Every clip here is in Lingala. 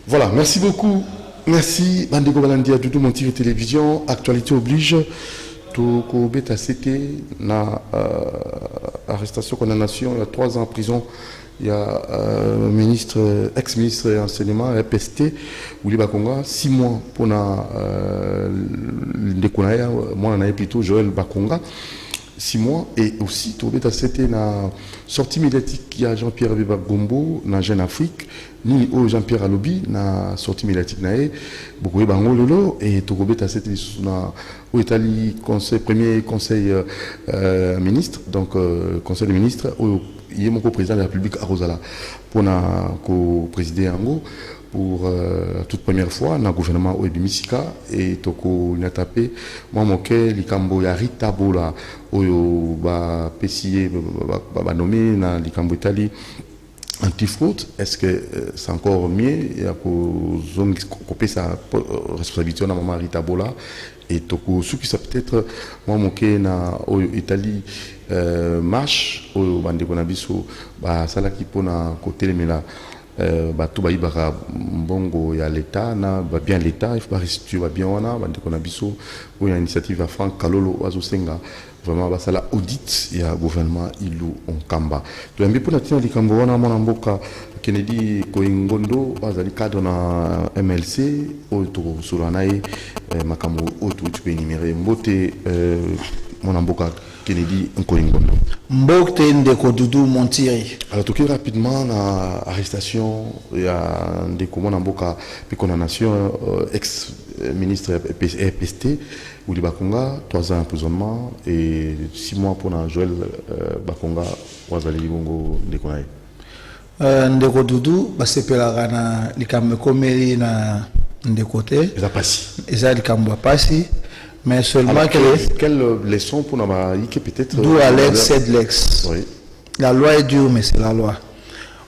Voilà, merci beaucoup. Merci, Bandego Balandi, à Doudou Montire Télévision. Actualité oblige. Tout Kobeta CT, na arrestation, condamnation, il y a 3 ans en prison. Il y a ex-ministre de l'enseignement, EPST, Ouli Bakonga, 6 mois pour moi on a plutôt Joël Bakonga. 6 mois, et aussi c'était une sortie médiatique qui a Jean-Pierre Beba Gombo dans Jeune Afrique, ni Jean-Pierre Alobi na sortie médiatique nae beaucoup bangololo et c'était au Italie premier conseil ministre, donc conseil des ministres il est mon co-président de la République à Rosala pour co-présider Ango pour toute première fois dans le gouvernement Oebimisika et toko n'a tapé moi moké likambo ya Rita Bola oyo ba pesier ba nommé na likambo Italie anti-fraude. Est-ce que c'est encore mieux il y a zone couper sa responsabilité na maman Rita Bola et toko ce qui ça peut-être moi moké na Italie marche oyo bande kona biso ba sala ki pona côté mais là tout ba ibara mbongo ya l'état na ba bien l'état il faut pas restituer bien wana bande kona biso ou une initiative à Franck Kalolo Azosenga vraiment ba sala audit ya gouvernement ilu on kamba to yambi pona tina likambo wana mona mboka Kennedy Koingondo bazali cadre na MLC o to solanae makambo o to tu peux énumérer mbote mona mboka Kennedy Nkolingondo. Mbokte Ndeko Doudou Montiri. Alors, tout rapidement, l'arrestation, il y a des commandes en Boka, puis condamnation, ex-ministre EPST, Ouli Bakonga, 3 ans d'emprisonnement et 6 mois pour Joël Bakonga, Wazali Bongo Ndekonaye. Ndeko Doudou, c'est Pelarana, Likambe Komeri na Ndekote. Il a passé. Il a Likambo passé. Mais seulement quelle leçon pour nous peut-être d'où Alex c'est Lex. Oui. La loi est dure mais c'est la loi.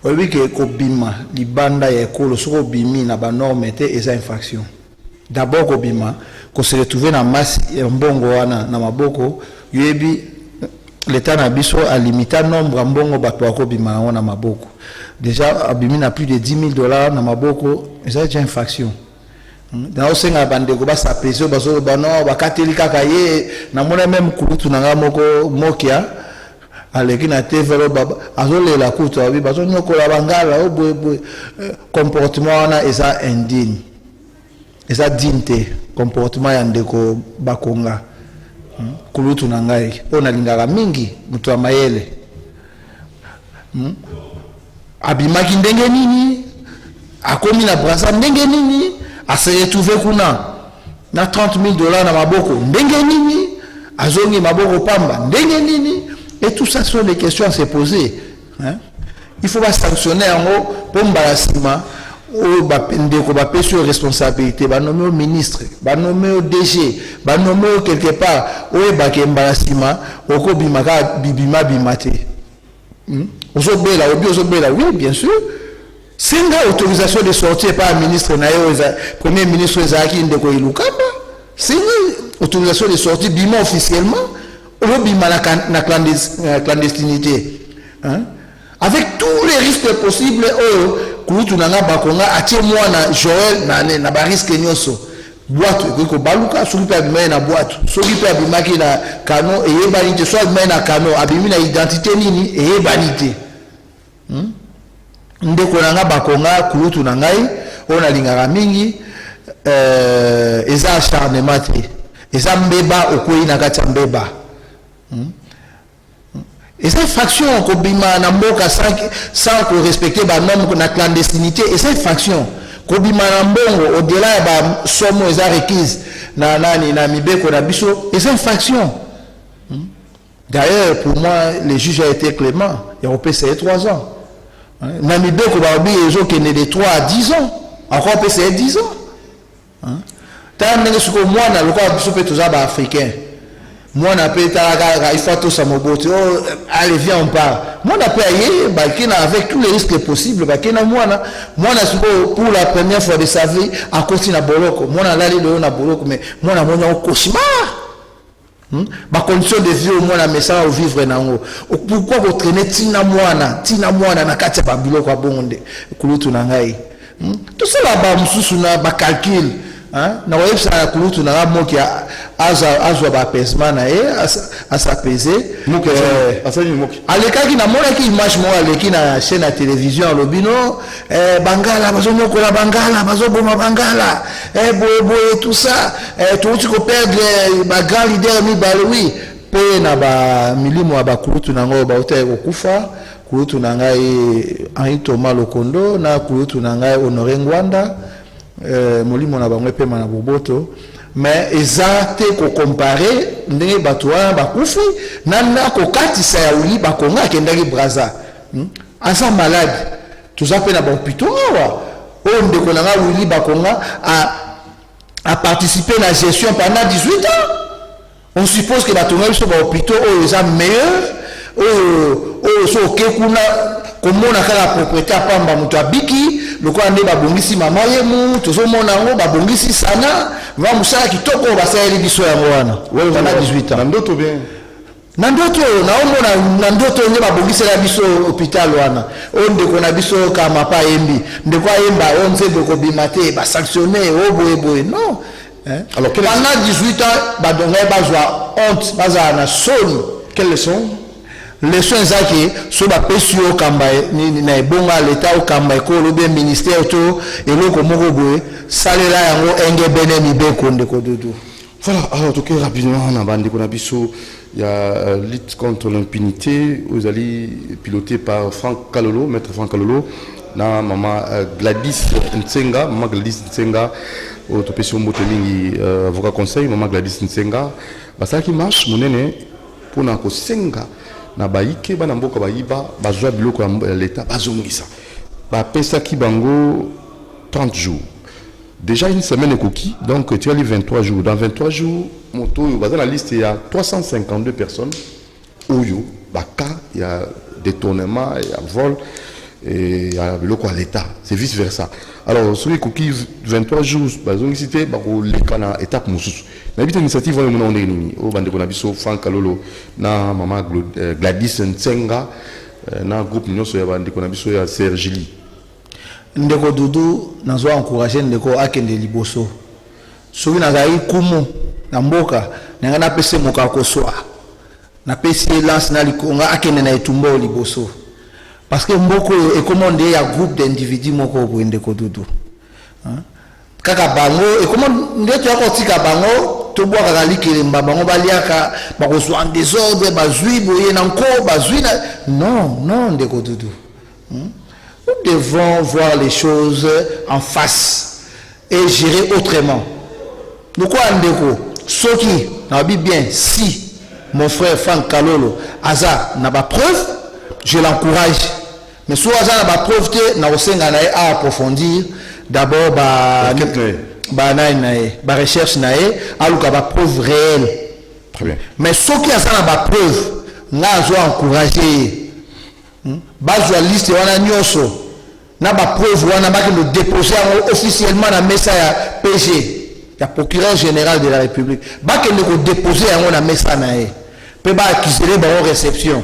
Oui que Kobima, libanda ya ekolo soko bimi na ba norme était eza infraction. D'abord Kobima, qu'on se retrouve na masse mbongo wana na maboko, yebi l'état na biso a limité nombre mbongo bato Kobima na maboko. Déjà abimi na plus de $10,000 na maboko, eza déjà infraction. Dans le Sénat, bandeko ba s'apaiser, bazo bano bakateli kaka ye na mona même kulutu nanga moko mokia aleki na tevelo baba azole la kutu abi bazo nyoko la bangala obwe comportement na eza indigne eza dignité comportement ya ndeko Bakonga kulutu nangai ona lingaka mingi mutu wa mayele abimaki ndenge nini akomi na brasa ndenge nini a se retrouver kuna na $30,000 na maboko ndenge nini azongi maboko pamba ndenge nini et tout ça sont des questions à se poser hein? Il faut pas sanctionner en pour mbalasima ou ndeko ba pèse sur responsabilité ba nommer au ministre ba nommer au DG ba nommer quelque part ou ba ke mbalasima oko bimaka bibima bimate ozobela obi ozobela oui bien sûr. C'est une autorisation de sortir par le ministre premier ministre Zaki Ndeko Ilukamba. C'est une autorisation de sortir bima officiellement ou bima na clandestinité. Hein? Avec tous les risques possibles, Koutou Nanga Bakonga attire moi na Joël na ba risque nyoso. Boîte ko baluka soki pe abima na boîte soki pe abima ki na kano et banité soit abima na kano abimi na identité nini et banité. Ndeko nanga Bakonga kulutu nangai ona lingaka mingi eza acharnement te eza mbeba okoyi na kati ya mbeba eza faction kobima na mboka sans ko respecter ba norme na clandestinité eza faction kobima na mbongo au-delà ya ba somo eza requise na nani na mibeko na biso eza faction. D'ailleurs pour moi les juges ont été cléments et on peut essayer 3 ans. Namibeko Babi est de 3 à 10 ans encore peut c'est 10 ans hein tant ndenge suko mwana lokola biso pe toza ba africain mwana pe ta il faut tout ça mobote oh allez viens on part mwana pe aye ba kina avec tous les risques possibles ba kina mwana suko pour la première fois de sa vie a continué na boloko mwana lali le na boloko mais mwana mwana au cauchemar ba condition de vie au mwana message au vivre nango pourquoi vous traîner tina mwana na kati ba biloko ba bonde kulutu na ngai tout ça là ba mususu na ba calcul hein na websa ya kulutu na moki azwa ba apaisement na s'apaiser moki asali moki alekaki na mona ki image mo aleki na chaîne à télévision lobino bangala bazomokola bangala bazoboma bangala boye tout ça tout ko perdre ba grand leader mi balwi pe na ba milimo ba kulutu na ngo ba utaye kokufa kulutu na ngai Henri Thomas Lokondo na kulutu na ngai Honoré Ngwanda molimo na bango pe na boboto mais ezate ko comparer ndenge bato wana bakufi na ko katisa ya uli bakonga kendaki Braza asa malade tuza pe na ba hôpital wa o ndeko na nga uli bakonga a participé à la gestion pendant 18 ans on suppose que batonga biso ba hôpital o eza meilleur o so kekuna komona kala propriété apamba mutu abiki lokola nde babongisi mama yemu tozomona ngo babongisi sana va musala kitoko basali biso yango wana wana 18 ans na ndoto bien na ndoto naomona na ndoto nde babongisi la biso hôpital wana onde kona biso kama pa yembi ndeko ayemba onze de ko bimate ba sanctionner boye non alors pendant 18 ans badonga bazwa honte baza na soni quelle leçon leçon ezaki so ba pesi o kamba ni na ebonga l'état o kamba ko le bien ministère to eloko moko boye salela yango enge bene mi be konde ko dudu. Voilà, alors tout cas rapidement on a bandé qu'on a biso il y a lutte contre l'impunité aux alliés piloté par Franck Kalolo, maître Franck Kalolo na maman Gladys Nsenga au topesio motelingi avocat conseil maman Gladys Nsenga basaki marche monene pour na ko senga na baike bana mboka bayiba bazwa biloko ya l'état bazongisa ba pesa ki bango 30 jours déjà une semaine ekoki donc tu as les 23 jours dans 23 jours moto dans la liste il y a 352 personnes oyo baka il y a détournement il y a vol et il y a biloko à l'état c'est vice versa alors celui qui 23 jours bazongisi te bako lekana étape mususu na bita initiative wana mona ondeni nini o bande kona biso Franck Kalolo na mama Gladys Nsenga na groupe nyonso ya bande kona biso ya Sergili ndeko dudu nazo encourager ndeko akende liboso soki nazali kumu na mboka nanga na pese moka koswa na pese lance na likonga akende na etumbo liboso parce que mboko ekomande ya groupe d'individus moko bo ndeko dudu kaka bango ekomande ndeto yako tika bango to bwa kaka likele mbango baliaka bakoswa en désordre bazui boye na nko bazui non ndeko dudu. Nous devons voir les choses en face et gérer autrement. Nous quoi ndeko soki na bi bien si mon frère Franck Kalolo Aza n'a pas preuve, je l'encourage. Mais si Aza n'a pas preuve te na osenga na à approfondir d'abord ba recherche na aluka ba preuve réelle. Très bien. Mais soki Aza n'a pas preuve, na zo encourager bazwa liste wana nyoso na ba preuve wana ba ke le déposer officiellement na mesa ya PG ya procureur général de la République ba ke le déposer yango na mesa na ye pe ba accuser ba réception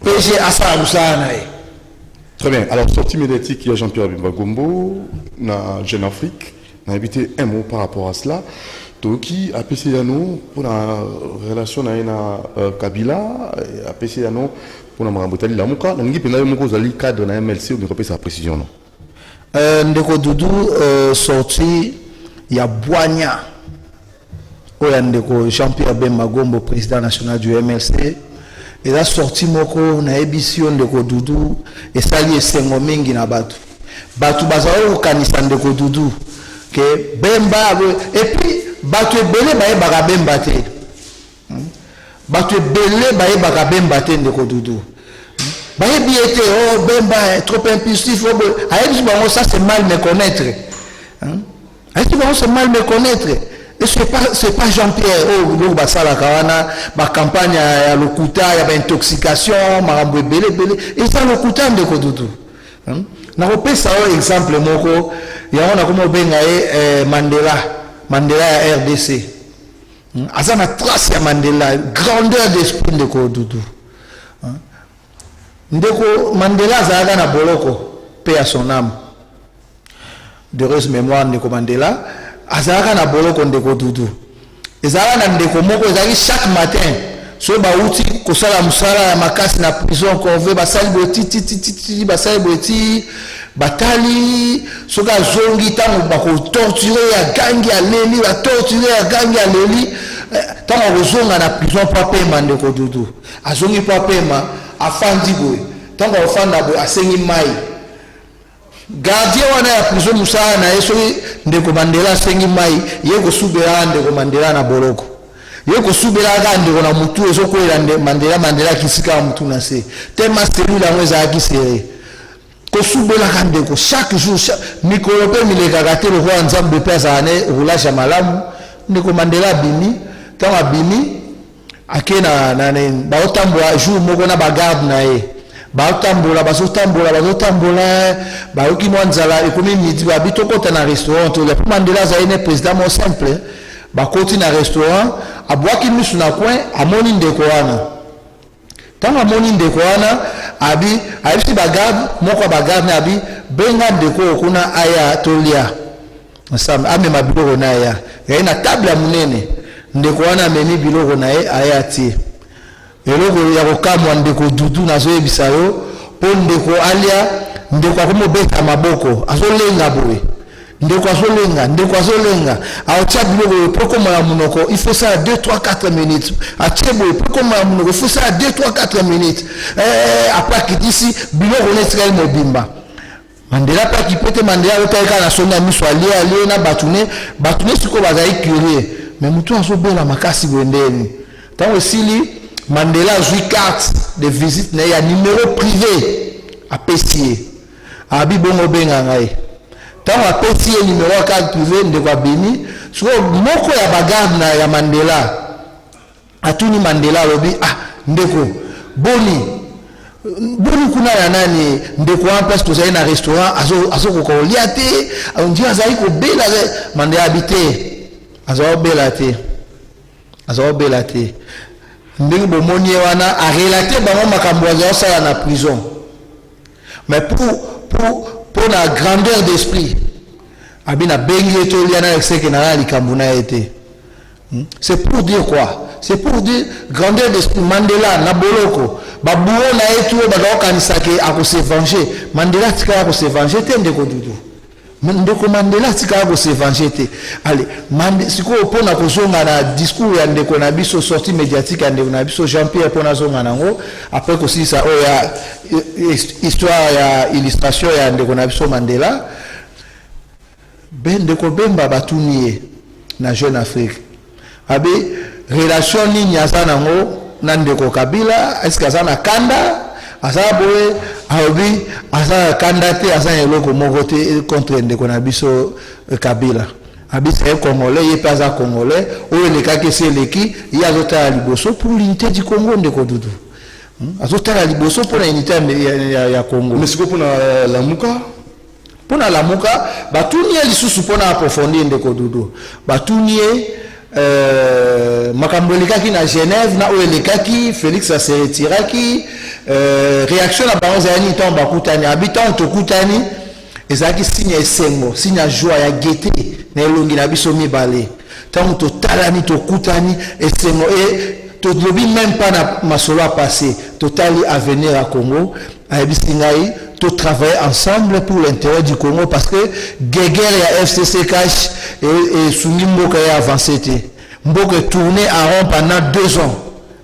PG asa musana na ye. Très bien, alors sortie médiatique il y a Jean-Pierre Bemba Gombo na Jeune Afrique on a invité un mot par rapport à cela Toki a PC Yano pour la relation na Kabila a PC Yano pour la Marabotali la Mouka nangi pena moko zali cadre na MLC on repère sa précision non ndeko dudu sorti ya Boigna oya ndeko Jean-Pierre Bemba Gombo président national du MLC et la sortie moko na émission ndeko dudu et sali esengo mingi na batu bazao kanisa ndeko dudu que Bemba et puis batu ebele baye baka Bemba te ndeko dudu Oh, Bemba est trop impulsif. Ça c'est mal me connaître. C'est mal me connaître. Et c'est pas Jean-Pierre. Oh, donc ça la caravane, ma campagne à l'okuta, il y a intoxication, marambo belé. Et ça l'okuta de Kodudu. Na repé ça exemple moko, il y a on a comme bengaé Mandela à RDC. Azana trace ya Mandela, grandeur d'esprit de Kodudu. Ndeko Mandela zaga na boloko, paix à son âme. D'heureuse mémoire Ndeko Mandela, azaka na boloko Ndeko Dudu. Ezala na Ndeko moko ezali chaque matin, so ba uti kosala musala ya makasi na prison konve basali boti basali boti batali soka zongi tango bako torturer ya gangi aleli ba torturer ya gangi aleli tango kozonga na prison pa pema Ndeko Dudu. Azongi pa pema afandi boy tango ofanda boy asengi mai gardien wana ya prison musala na yeso Ndeko Mandela asengi mai yeko subela Ndeko Mandela na boloko yeko subela ga Ndeko na mutu ezo koela Mandela kisika mutu na se tema cellule ngweza akisere ko subela ga Ndeko chaque jour mikolo pe mileka gate le roi nzambe pesa ane roulage malamu Ndeko Mandela bimi tango bimi akena na ba otambola jour moko na bagarde na ye ba otambola ba oki mwanzala ekomi midi ba bitokota na restaurant to le Mandela za ene président mo simple ba koti na restaurant abwaki misu na coin amoni Ndeko wana tango amoni Ndeko wana abi si bagarde moko bagarde na abi benga Ndeko kuna aya tolia ensemble amema biloko na ya na table munene Ndeko wana amemi biloko na ye aya ti eloko ya kokamwa Ndeko Dudu nazo yebisa yo po Ndeko alia Ndeko akomobeta maboko azolenga boye Ndeko azolenga aotia biloko po koma ya munoko il faut ça 2 3 4 minutes atie boye po koma ya munoko il faut ça 2 3 4 minutes après kitisi biloko netrel mobimba Mandela pa kipete Mandela otaka na songa miso alie na batune siko bazai curieux mais mutu azobela makasi bendeni tango esili Mandela a joué carte de visite na ya numéro privé à Pessier. Abi bongo benga ngai. Tango a Pessier numéro carte privé Ndeko abimi, so moko ya bagarde na ya Mandela. Atuni Mandela lobi Ndeko boni kuna ya nani Ndeko en place to za na restaurant azo ko liate, on dit azai ko bela Mandela habité. Azo bela te. Ndenge bomoni wana a relaté bango makambo ya sala na prison mais pour la grandeur d'esprit abina bengi to liana exeke na likambo na été c'est pour dire quoi c'est pour dire grandeur d'esprit Mandela na boloko babuo na etu bakaokanisa ke akose venger Mandela tika akose venger te Ndeko Dudu Ndeko Mandela tika ko se venger te allez siko pona kozonga na discours ya Ndeko na biso sortie médiatique ya Ndeko na biso Jean-Pierre pona zonga nango après ko si ça ya histoire ya illustration ya Ndeko na biso Mandela Ndeko Bemba batuniye na Jeune Afrique abi relation ni nyasa nango na Ndeko Kabila est-ce que ça na kanda asaboe aobi asa kandate asa eloko moko te contre Ndeko na biso Kabila abisa e congolais ye pas congolais o elekaki seleki ya azotala liboso pour l'unité du Congo Ndeko Dudu azotala liboso pour l'unité ya Congo mais siko pona lamuka batunie lisusu pona approfondir Ndeko Dudu batunie makambo elekaki na Genève na elekaki Félix se retiraki réaction na bango zani tant bakutani habitant tokutani ezaki signe esengo signe joie ya gaieté na elongi na biso mibale tant totalani tokutani esengo et to lobi même pas na masolo passé totali avenir à Congo abisingai to travailler ensemble pour l'intérêt du Congo parce que guerre ya FCC cash et sungi mboka ya avancé te mboka tourner en rond pendant 2 ans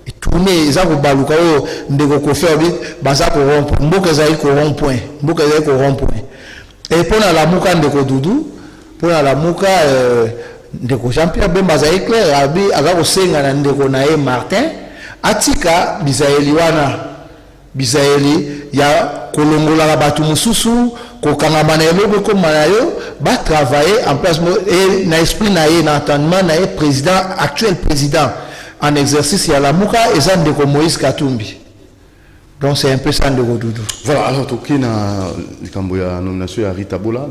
et tourner ça ko baluka o Ndeko ko faire baza ko rompre mboka za ko rond-point et pour la muka Ndeko Dudu pour la muka Ndeko Jean-Pierre Bemba za clair abi aga ko senga na Ndeko na Martin atika bizaeli wana bizaeli ya kolongola batu mususu ko kangama na eloko ko manayo ba travailler en place et na esprit na ye na entendement na ye président actuel président en exercice ya la muka ezan de Moïse Katumbi. Donc c'est un peu ça de Doudou. Voilà, alors tu as la nomination à Rita Bola,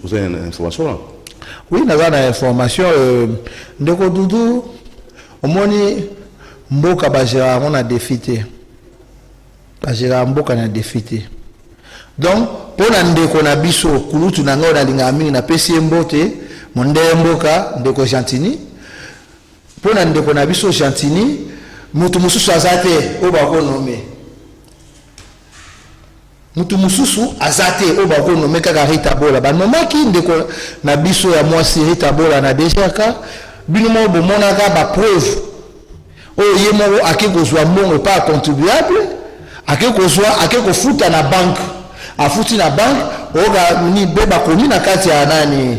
vous avez une information là? Oui, nous avons une information de Doudou. Au moins, Mboka Bajira on a défité. Bajira Mboka a défité. Donc, pour nous na biso kulutu na ngao na lingami na pesi mbote, monde Mboka ndeko Gentini. Pour nous na biso Gentini, mutu mususu azate obako nommé. Mutu mususu azate obako nommé kaka Rita Bola. Ba nomaki ndeko na biso ya mwasi Rita Bola na DGK, binomo bomonaka ba preuve. O yemo akekozwa mbongo pas contribuable, akekofuta na banque. Afuti na banque, oga ni beba komi na kati ya nani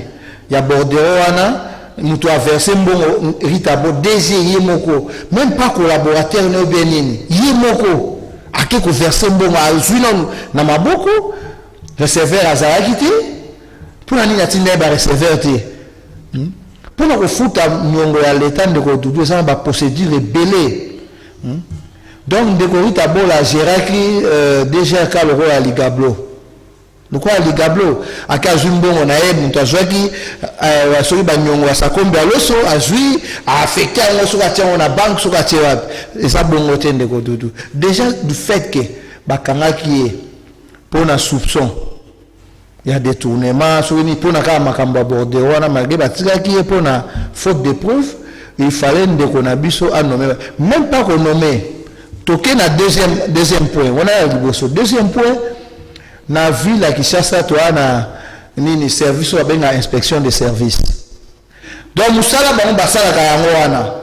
ya Bordeaux wana, mutu a versé mbongo Rita Bola DG yemoko, même pas collaborateur ne benini. Yemoko akeko verser mbongo azwi na maboko, receveur azalaki te, pour nani natinda ba receveur te. Pour nous foutre nyongo ya l'état de Doudou, ça va procédure belé. Donc de Rita Bola géraki déjà ka le roi Ligablo. Le quoi Ligablo akazumbo on a muntu azwaki wasori ba nyongo sa kombe aloso azui a affecté aloso ka tia na banque so ka tia et ça bongo te de Doudou. Déjà du fait que bakangaki pour na soupçon il y a détournement, pour aborder, pour na faute de preuve, il fallait qu'on a nommer. Même pas qu'on nomme. Toké na deuxième point. On a le deuxième point. Na ville qui cherche toi na ni service ou bien inspection des services. Donc musala ba basala ka yango wana.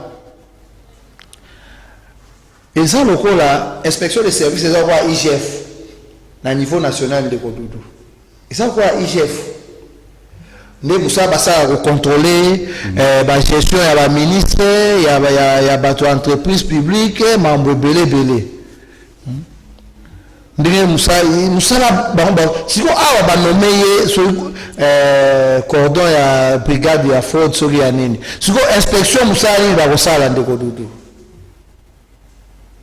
Et ça le ko la inspection des services c'est quoi IGF na niveau national de Doudou. Et ça quoi IGF ne musa basa contrôler la gestion ya ba ministre ya bato entreprise publique membre belé ndenge musa ba siko awa ba nommer so cordon ya brigade ya fraude so ya nini siko inspection musa ni ba ko sala ndeko Doudou.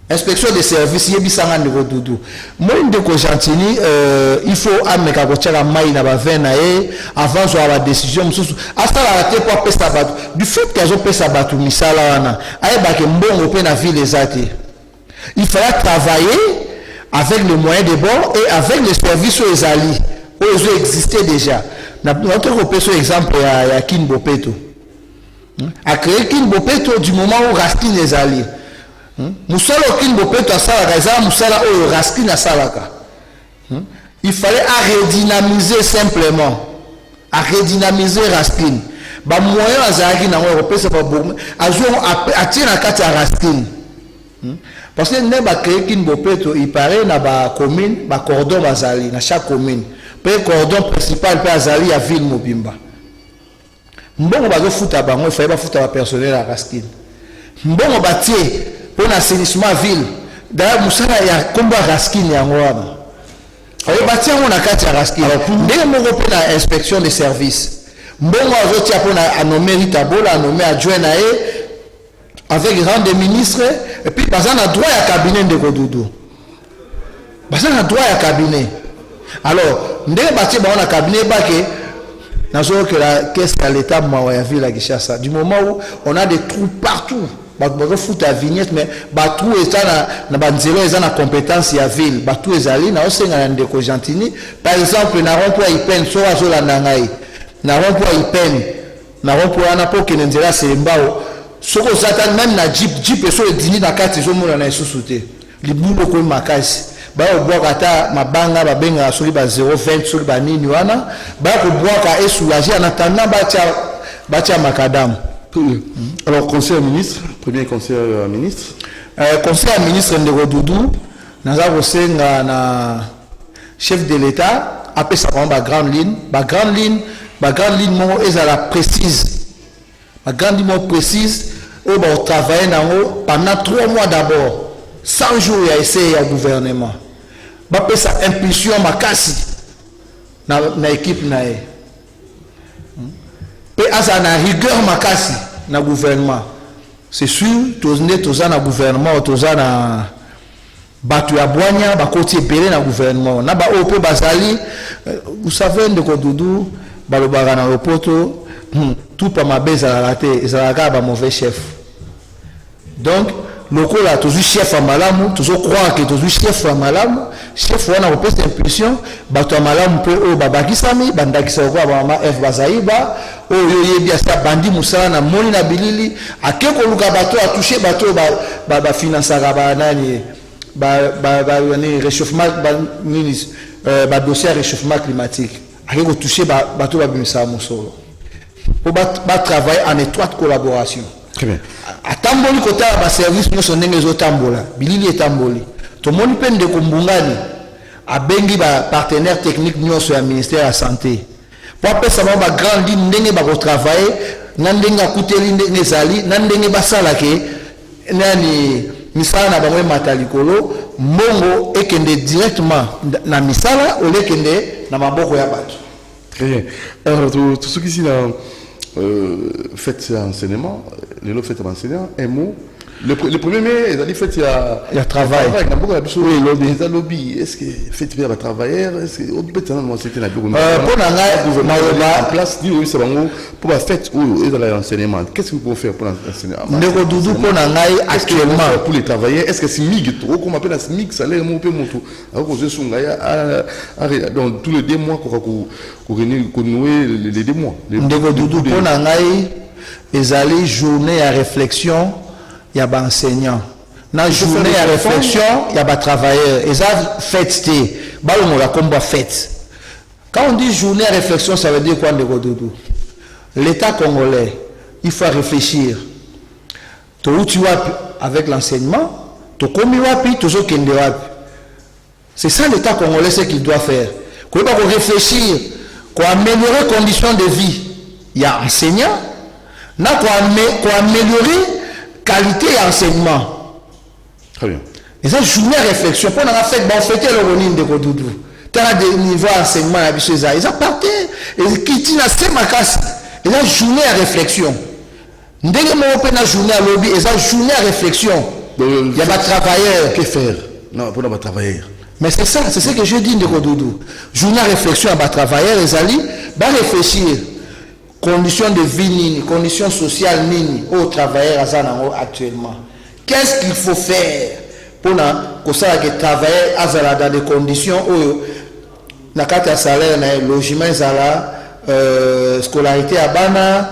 Inspection des services, il y a bisanga ndeko Doudou. Moi ndeko Gentini, il faut ameka ko tchela mai na ba vena avant zo la décision mususu. Asta la te pour pesa batu. Du fait que zo pesa batu misala wana, ay ba ke mbongo pe na ville ezati. Il fallait travailler avec les moyens de bord et avec les services ezali. Ils existaient déjà. Notre exemple ya Kin Bopeto. A créé Kin Bopeto du moment où Raskin ezali. Musala Kin Bopeto asalaka ezala musala oyo Raskin asalaka. Il fallait redynamiser simplement. Redynamiser Raskin. Ba moyen azalaki na ngo pesa ba boum azo atira kati ya Raskin. Parce que ne ba créer Kin Bopeto il paraît na ba commune ba cordon bazali na chaque commune. Pe cordon principal pe azali ya ville Mobimba. Mbongo bazo futa bango il fallait ba futa ba personnel à Raskin. Mbongo batie pour l'assainissement ville. D'ailleurs, Moussala ya komba Raskin ya ngwana. Ayo batia on a kati ya Raskin. Ndenge moko pe na inspection des services. Mbongo azotia pour na nommer Rita Bola, nommer adjoint na avec rang des ministres et puis bazan a droit ya cabinet de Doudou. Bazan a droit ya cabinet. Alors, ndenge batia ba on a cabinet baké nazo que la caisse à l'état mwa ya ville à Kinshasa. Du moment où on a des trous partout. Bato foot à vignette mais batou ezana na banzelo ezana compétence ya ville batou ezali na osenga na ndeko Gentini par exemple na rond-point Ipen so azola ngai na rond-point Ipen na rond-point na po kenenzela sembao soko zata même na jeep so edini na kati zo mona na esusute libulo ko makasi ba obwaka ta mabanga babenga soli ba 020 soli ba nini wana ba ko bwaka esoulager en attendant batia makadam. Alors, conseil ministre, premier conseil ministre. Conseil ministre de Doudou, nous avons na chef de l'État, après ça prend ma grande ligne, est à la précise. Ma grande ligne précise, on va travailler pendant 3 mois d'abord, 100 jours il y a essayé au gouvernement. bapesa impulsion makasi na équipe na ye pe aza na rigueur makasi na gouvernement. C'est sûr toza na gouvernement toza na bato ya bwanya bakoti ebele na gouvernement na ba opo bazali vous savez ndeko Dudu balobaka na lopoto tout pa mabe ezalaka te ezalaka ba mauvais chef. Donc lokola tozu chef a malamu tozo croire que tozu chef a malamu chef wana kopesa impulsion bato ya malamu pe oyo babakisami bandakisa kwa mama F bazaiba oyo yebi asa bandi musala na moni na bilili akeko luka bato a toucher bato ba financera ba nani ba réchauffement ba dossier réchauffement climatique akeko toucher bato ba bimisa musolo pour ba travailler en étroite collaboration. Très bien. Atamboli kota ba service no sonenge zo tambola bilili etamboli to moni pe ndeko Mbungani abengi ba partenaire technique nyonso ya ministère de la santé pour pesa ba grand ligne ndenge ba ko travailler na ndenge akuteli ndenge zali na ndenge basala ke nani misala na bango matalikolo mbongo ekende directement na misala olekende na maboko ya bato. Très bien. Alors tout ce qui ici là faites enseignement, les faites enseignant, un mot. Le premier mai, ils ont dit faites il y a travail. Oui, les lobby. Est-ce que faites bien travailleurs? Est-ce que on peut tenir c'était la bureau? Pour en place, dit oui c'est bon pour la fête ou dans l'enseignement. Qu'est-ce que vous pouvez faire pour l'enseignement? Ndeko Dudu pour nangai actuellement pour les travailleurs. Est-ce que c'est mig trop comme appelle la SMIC salaire mon peu moto. Alors que je suis donc tous les 2 mois qu'on renouer les 2 mois. Ndeko Dudu pour nangai ezali journée à réflexion. Il y a des enseignants. Dans la journée à réflexion, il y a des travailleurs. Et ça, fête, fête. Quand on dit journée à réflexion, ça veut dire quoi, l'État congolais, il faut réfléchir. Avec l'enseignement, c'est ça l'État congolais, ce qu'il doit faire. Quand on réfléchir, pour améliorer les conditions de vie, il y a enseignants. Pour améliorer qualité et enseignement. Très bien. Et ça, journée à réflexion. Pour nous faire, bon, fêter le ronin de Kodoudou. Tu as des niveaux d'enseignement à Bisseza. Ils ont parté. Et qui tient à ce macasse. Et ça, journée à réflexion. Dès que nous avons journée à lobby, et ça, journée à réflexion. Il y a des travailleurs. Que faire? Non, pour nous, travailleurs. Mais c'est ça, c'est ce que je dis de Kodoudou. Journée à réflexion à des travailleurs, les alliés, va réfléchir. Conditions de vie nini, conditions sociales nini aux travailleurs actuellement. Qu'est-ce qu'il faut faire pour que ça que travailleurs dans des conditions où na carte salaire na logement zala scolarité à bana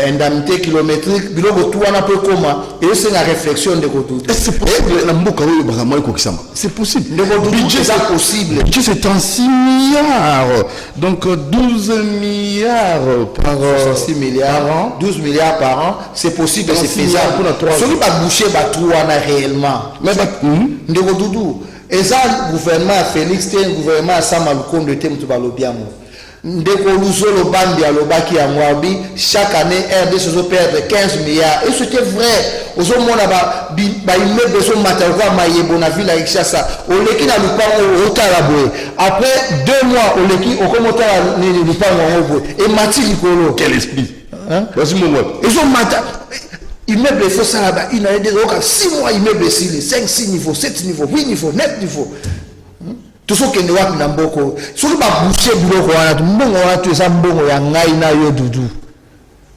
indemnité kilométrique biloko tout on peut comment et c'est la réflexion de Kodoudou. C'est possible la mboka oyo bakamai kokisama. C'est possible. Le budget c'est possible. Budget c'est 36 milliards. Donc 12 milliards par 66 milliards par an, 12 milliards par an, c'est possible, c'est faisable. Celui qui va boucher tout on a réellement. Mais de Kodoudou, et ça le gouvernement Félix Té, le gouvernement Samalukonde de Temtu Balobiamo. Ndeko Luzolo Bandi à l'Obaki à Mwabi, chaque année, RD se perd 15 milliards. Et c'était vrai. Aux hommes, on a immeuble de son matériel, Bonaville à Ikshasa. Au Leki n'a pas au Taraboué. Après 2 mois, au Leki, au Komota n'a pas au et Mati Likolo. Quel esprit? Vas-y, mon mot. Ils ont matériel. Immeuble, il faut ça là-bas. Il y a des 6 mois, immeuble, 5, 6 niveaux, 7 niveaux, 8 niveaux, 9 niveaux. Tout ce qui est noir dans beaucoup, ce qui va boucher bureau, on a tout le monde tu es un bon na yo Dudu.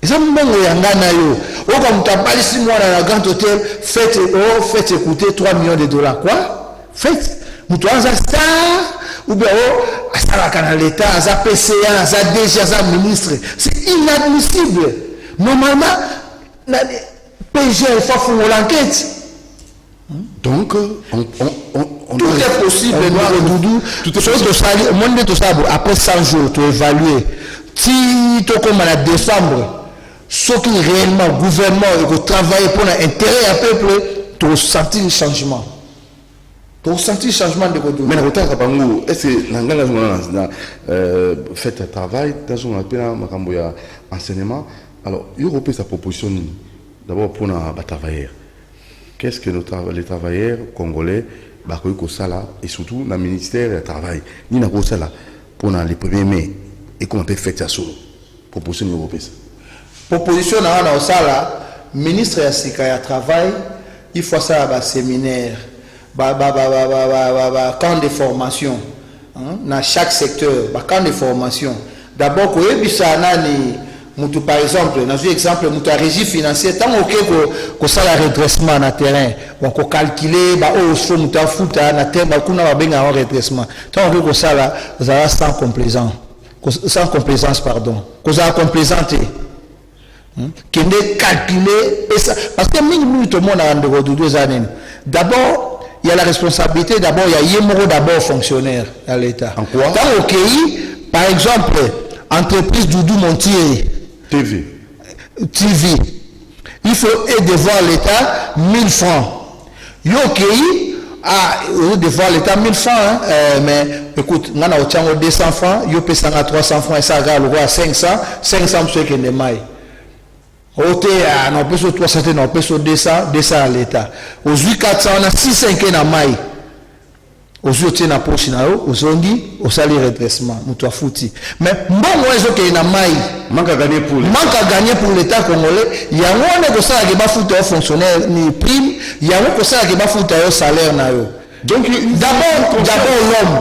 Ils ont bon na yo. Ou comme tu as pas 6 mois dans la grande hôtel, faites écouter 3 millions de dollars. Quoi? Faites. Nous tu as un star ou bien ça va canal l'État, ça PCA, ça DG, ça ministre. C'est inadmissible. Normalement, PG il faut faire l'enquête. Donc, tout est possible, Doudou. Tout est possible. Après 100 jours, tu évalues. Si tu commences à décembre, ce qui réellement, le gouvernement, travaille pour l'intérêt du peuple, tu ressens le changement. Tu ressens le changement de Doudou. Mais est-ce que vous faites un travail, dans un enseignement? Alors, il y a sa proposition d'abord pour les travailleurs. Qu'est-ce que les travailleurs congolais bakoki kosala et surtout na ministère du travail ni na kosala pour les 1er mai et comment peut faire ça solo proposition européenne proposition na osala ministre ya sika ya travail il faut ça ba séminaire camp de formation dans chaque secteur ba camp de formation d'abord ko yebisa nani mutu par exemple dans un exemple mutu a régie financière tant que ça la redressement na terrain on ko calculer ba o so mutu afuta na terrain kuna ba benga en redressement tant que ça là ça sans complaisance pardon que ça complaisante qui est calculé parce que minimum tout le monde a rendez-vous 2 années d'abord il y a la responsabilité d'abord il y a yemoro d'abord fonctionnaire à l'état en quoi dans au pays par exemple entreprise Doudou Montier TV il faut devoir l'état 1000 francs yoki devoir l'état 1000 francs mais écoute on a au 200 francs yo pesanga 300 francs et ça gars le roi 500 ceux qui ne mai ote na peso 300 na peso 200 à l'état aux 400 on a 6-5 na mai aujourd'hui na poche na yo ozongi osali redressement mutu afuti mais mbongo ezoke na mai manque à gagner pour l'état congolais yango ne ko sala ke ba futa au fonctionnaire ni prime yango ko sala ke ba futa au salaire na yo donc d'abord l'homme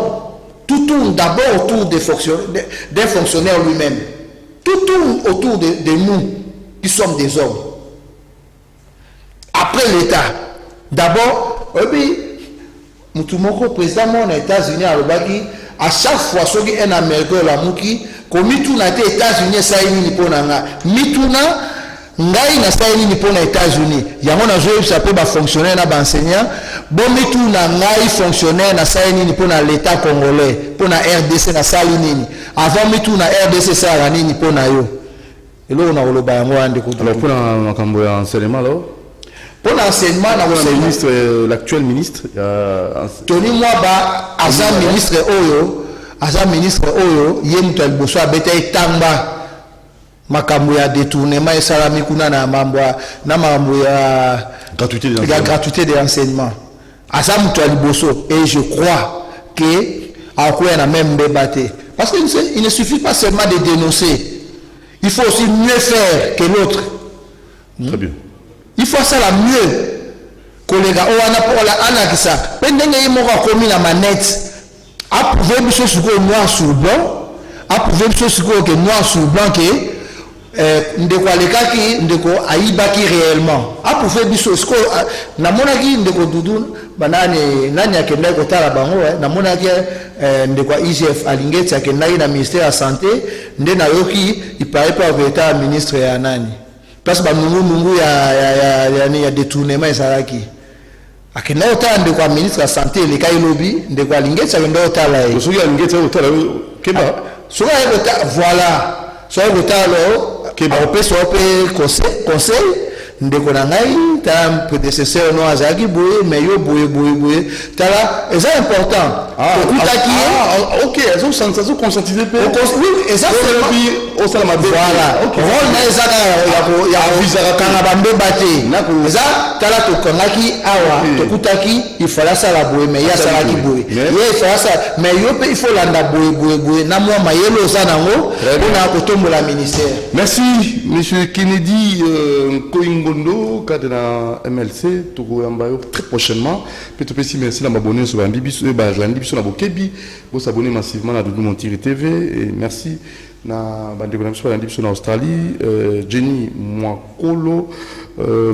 tout tourne d'abord autour des fonctionnaires lui-même tout tourne autour de nous qui sommes des hommes après l'état d'abord Mutumoko président aux États-Unis à chaque fois soki un américain la muki komi tout na États-Unis ça ni ponanga mituna ngai na ça ni pona États-Unis yango na jouer ça peut ba fonctionnaire na ba enseignant bon mituna ngai fonctionnaire na ça ni pona l'état congolais pona RDC na ça nini avant mituna RDC ça la nini pona yo et là on a le ba yango ande ko alors pour makambo ya enseignement là pour l'enseignement, l'actuel ministre, Tony Mwaba, Azam ministre Oyo, Yemtel Bosso Abete Tamba, makambo ya détournement et salami kuna na mambo ya gratuité de l'enseignement. Azam Toali Bosso, et je crois que à quoi on a même débatté. Parce qu'il ne suffit pas seulement de dénoncer, il faut aussi mieux faire que l'autre. Très bien. Il faut ça la mieux. Collègue, on a pour la anakisa. Pendant que il m'a commis la manette, approuver des choses noir sur blanc, approuver des choses noir sur blanc que ndeko alekaki ndeko aibaki réellement. Approuver des choses que na monaki ndeko dudu banane nani akenda ko tala bango na monaki ndeko IGF alingeti akenda na ministère de santé ndena yoki il paraît pas état ministre ya nani. Parce que mungu ya détournement ezalaki akenda otala kwa ministre de la santé le kai lobby ndeko alingeti akenda otala e soki alingeti otala keba soki otala voilà soki otala keba opesa ope conseil ndeko na ngai ta prédécesseur no azaki boye mais yo boye tala c'est important ok elles ont sensation conscientisé pe oui exactement au salama voilà rôle na ezaka ya visa kanga bambe bate eza tala to kangaki awa to kutaki il fallait ça la boye mais ya sala ki boye il fallait ça mais yo pe il faut landa boye na moi mayelo za nango na ko tombola ministère. Merci monsieur Kennedy Koingondo cadre MLC Togo Yambayo très prochainement peut-être aussi merci à m'abonner sur Bibiso na Bokebi vous s'abonner massivement à Doudou Montiri TV et merci na bande connexion na Bibiso na Australie Jenny Mwakolo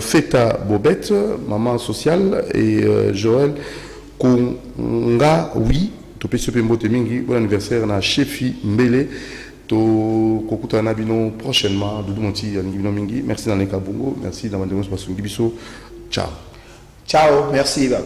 Feta Bobette maman sociale et Joël Konga oui to pesi pe mbote mingi bon anniversaire na Chefi Mbele to kokuta na bino prochainement Doudou Monti ya bino mingi merci dans les Kabongo merci dans bande connexion Bibiso ciao merci baba.